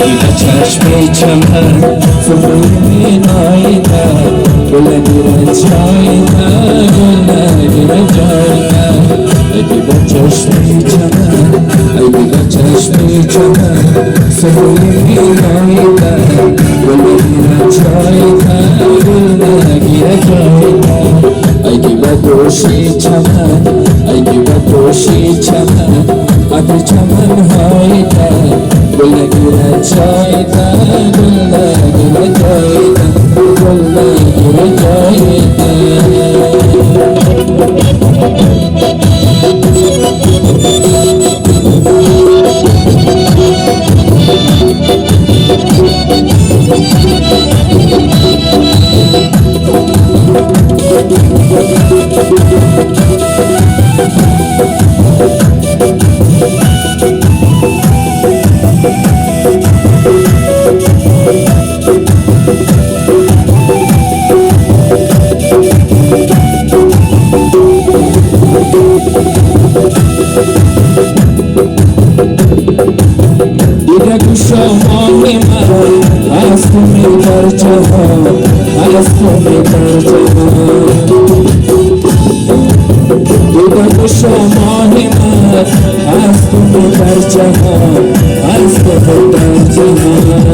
چشم چمن سفره نایده گل نگیره جایده گل نگیره جایده ای بیگا چشم چمن ای بیگا چشم چمن سفره نایده گل نگیره جایده گل نگیره جایده ای بیگا دوشی چمن ای بیگا دوشی چمن ابر چمن هایده گل نگیره جایده گل نگیره جایده گل نگیره جایده دیده گوشاهای من از تو می در جهان از تو می در جهان دیده گوشاهای من از تو می در جهان از تو می در جهان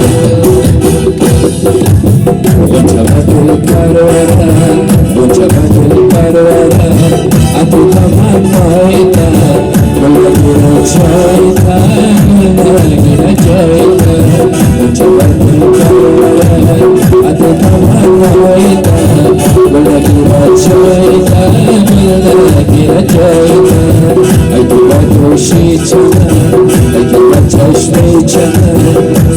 گنجه و دل پرورن گنجه و دل پرورن اتو تمام نایده گل نگیره جایده گل نگیره جایده گنجه و دل پرورن اتو تمام نایده گل نگیره جایده گل نگیره جایده ای بیگا دوشی چمن ای بیگا چشم چمن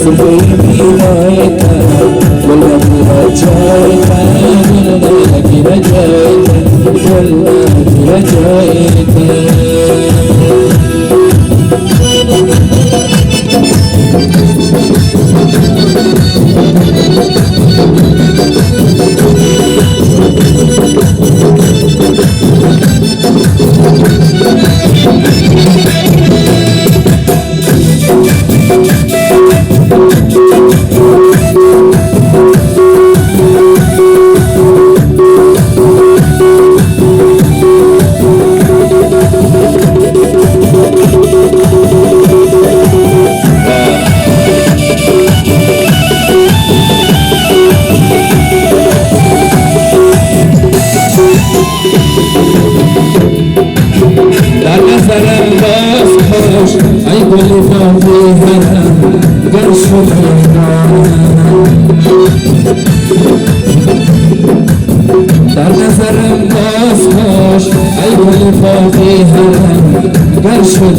سفره می نایده گل نگیره جایده گل نگیره جایده گل نگیره جایده ای گل باغی هرم گر شد در نظرم باز خوش ای گل باغی هرم گر شد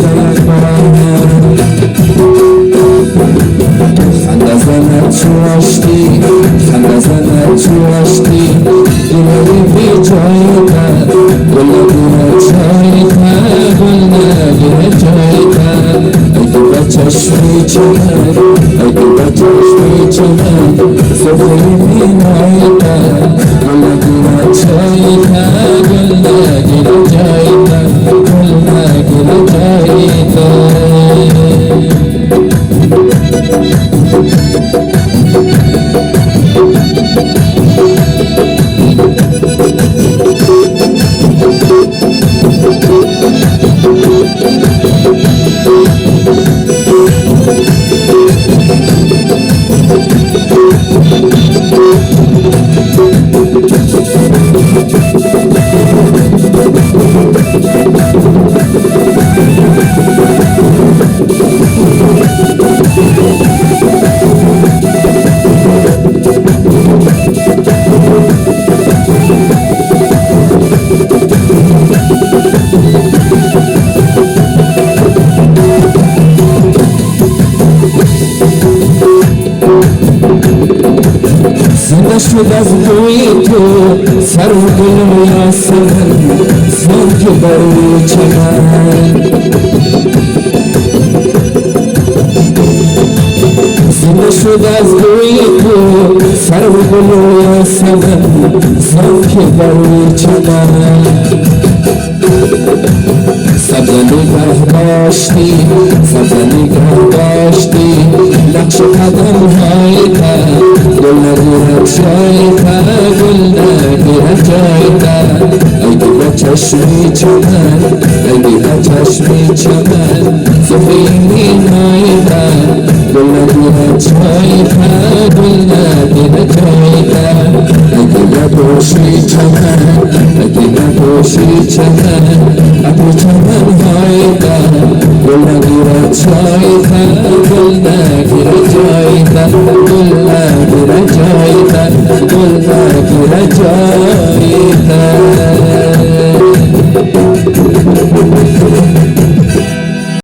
خنده زند چو آشتی خنده زند چو آشتی گلری بی جایده گل نگیره جایده گل نگیره جایده ای بیگا چشم چمن ای بیگا چشم چمن سفره می نایده گل نگیره جایده گل نگیره جایده گل نگیره جایده زنده شد از بوی تو سر و گل و یاسمن زنگ بر چمن زنده شد از بوی تو سر و گل و یاسمن زنگ بر چمن نگه داشتی نقش قدم های تا گل نگیرد جای تا گل نگیرد جای تا اگه با چشمی چمن زفینی مای تا گل نگیرد جای تا گل نگیرد جای تا اگه نباشی چمن ابو چمن های تا گل نگیرد جای تا گل نگیرد